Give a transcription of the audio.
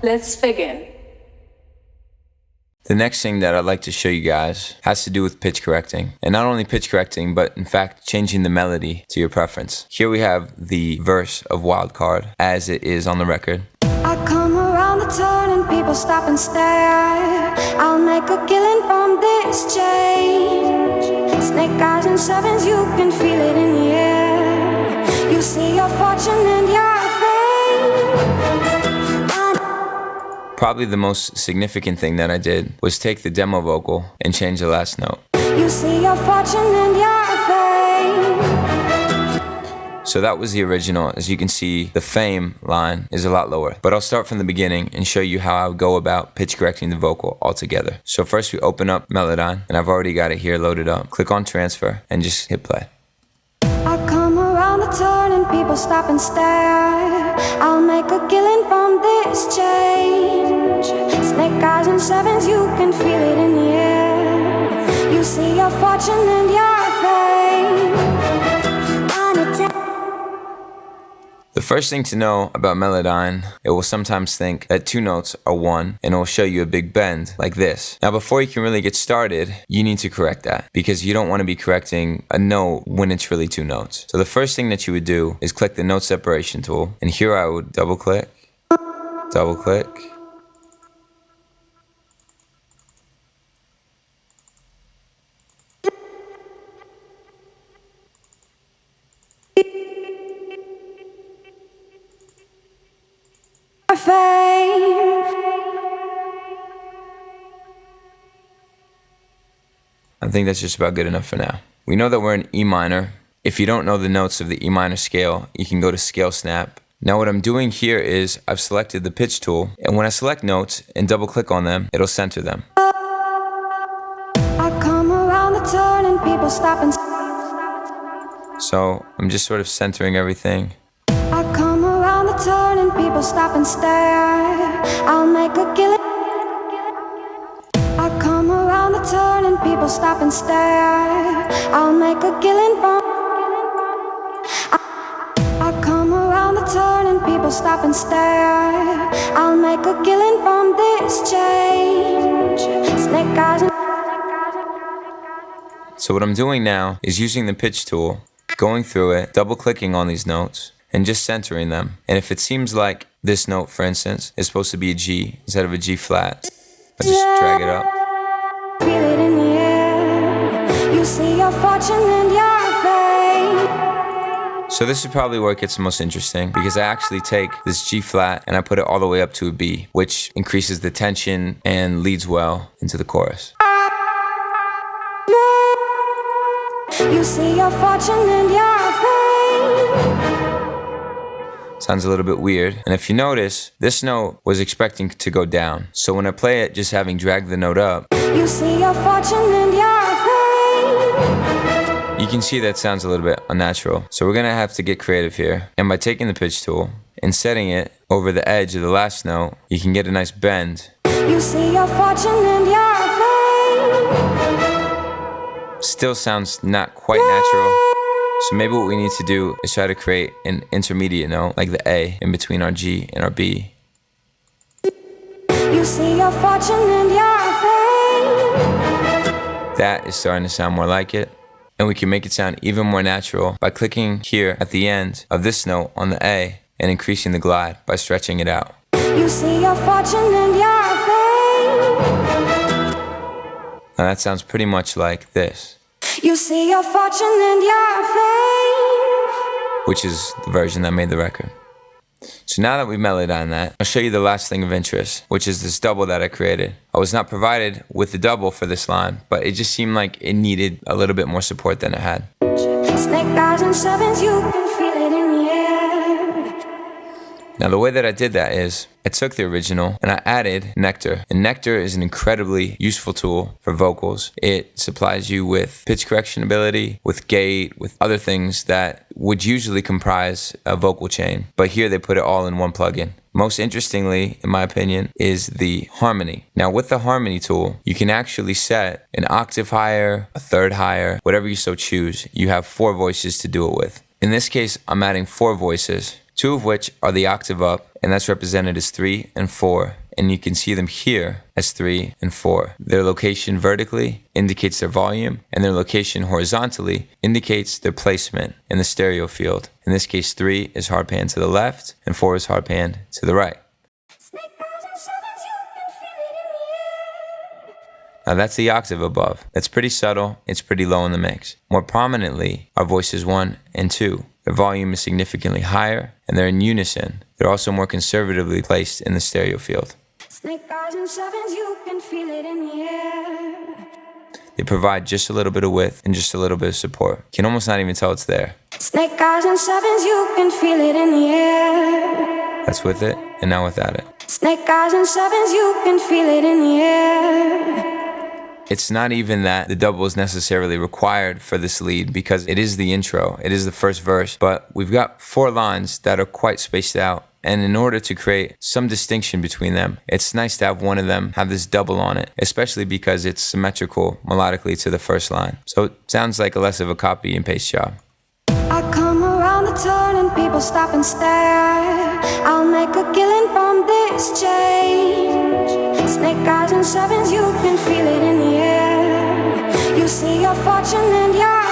Let's begin. The next thing that I'd like to show you guys has to do with pitch correcting. And not only pitch correcting, but in fact changing the melody to your preference. Here we have the verse of Wildcard as it is on the record. I come around the turn and people stop and stare. I'll make a killing from this change. Snake eyes and sevens, you can feel it in the air. You see your fortune and your fame. Probably the most significant thing that I did was take the demo vocal and change the last note. You see your fortune and your fame. So that was the original. As you can see, the fame line is a lot lower. But I'll start from the beginning and show you how I would go about pitch correcting the vocal altogether. So first we open up Melodyne, and I've already got it here loaded up. Click on transfer and just hit play. I come around the turn and people stop and stare. I'll make a killing from this change. Snake eyes and sevens, you can feel it in the air. You see your fortune and your fame. The first thing to know about Melodyne, it will sometimes think that two notes are one, and it will show you a big bend like this. Now before you can really get started, you need to correct that, because you don't want to be correcting a note when it's really two notes. So the first thing that you would do is click the note separation tool, and here I would double click, I think that's just about good enough for now. We know that we're in E minor. If you don't know the notes of the E minor scale, you can go to Scale Snap. Now what I'm doing here is I've selected the pitch tool, and when I select notes and double click on them, it'll center them. I come around the turn and people stop and So I'm just sort of centering everything. I come around the turn and people stop and stare. I'll make a killing. I come around the turn and people stop and stare. I'll make a killing from. I come around the turn and people stop and stare. I'll make a killing from this change. Snake eyes and. So what I'm doing now is using the pitch tool, going through it, double clicking on these notes, and just centering them. And if it seems like this note, for instance, is supposed to be a G instead of a G flat, I just drag it up. Feel it in the air. You see your fortune and your fame. So this is probably where it gets the most interesting, because I actually take this G flat and I put it all the way up to a B, which increases the tension and leads well into the chorus. You see your fortune and your fame. Sounds a little bit weird. And if you notice, this note was expecting to go down. So when I play it, just having dragged the note up, you see your fortune and your fame. You can see that sounds a little bit unnatural. So we're gonna have to get creative here. And by taking the pitch tool and setting it over the edge of the last note, you can get a nice bend. You see your fortune and your fame. Still sounds not quite natural. So maybe what we need to do is try to create an intermediate note, like the A, in between our G and our B. You see your fortune and your fame. That is starting to sound more like it. And we can make it sound even more natural by clicking here at the end of this note on the A and increasing the glide by stretching it out. You see your fortune and your fame. Now that sounds pretty much like this. You see your fortune and your fame. Which is the version that made the record. So now that we've melodied that, I'll show you the last thing of interest, which is this double that I created. I was not provided with the double for this line, but it just seemed like it needed a little bit more support than it had. Snake eyes and sevens, you can feel it in the air. Now the way that I did that is, I took the original and I added Nectar. And Nectar is an incredibly useful tool for vocals. It supplies you with pitch correction ability, with gate, with other things that would usually comprise a vocal chain. But here they put it all in one plugin. Most interestingly, in my opinion, is the harmony. Now with the harmony tool, you can actually set an octave higher, a third higher, whatever you so choose. You have 4 voices to do it with. In this case, I'm adding 4 voices. two of which are the octave up, and that's represented as 3 and 4. And you can see them here as 3 and 4. Their location vertically indicates their volume, and their location horizontally indicates their placement in the stereo field. In this case, 3 is hard pan to the left, and 4 is hard pan to the right. Now that's the octave above. That's pretty subtle, it's pretty low in the mix. More prominently are voices 1 and 2. Their volume is significantly higher, and they're in unison. They're also more conservatively placed in the stereo field. Snake eyes and sevens, you can feel it in the air. They provide just a little bit of width and just a little bit of support. You can almost not even tell it's there. Snake eyes and sevens, you can feel it in the air. That's with it, and now without it. Snake eyes and sevens, you can feel it in the air. It's not even that the double is necessarily required for this lead because it is the intro, it is the first verse, but we've got 4 lines that are quite spaced out. And in order to create some distinction between them, it's nice to have one of them have this double on it, especially because it's symmetrical melodically to the first line. So it sounds like less of a copy and paste job. I come around the turn and people stop and stare. I'll make a killing from this change. Snake eyes and sevens, you can feel it in the air. You see your fortune and your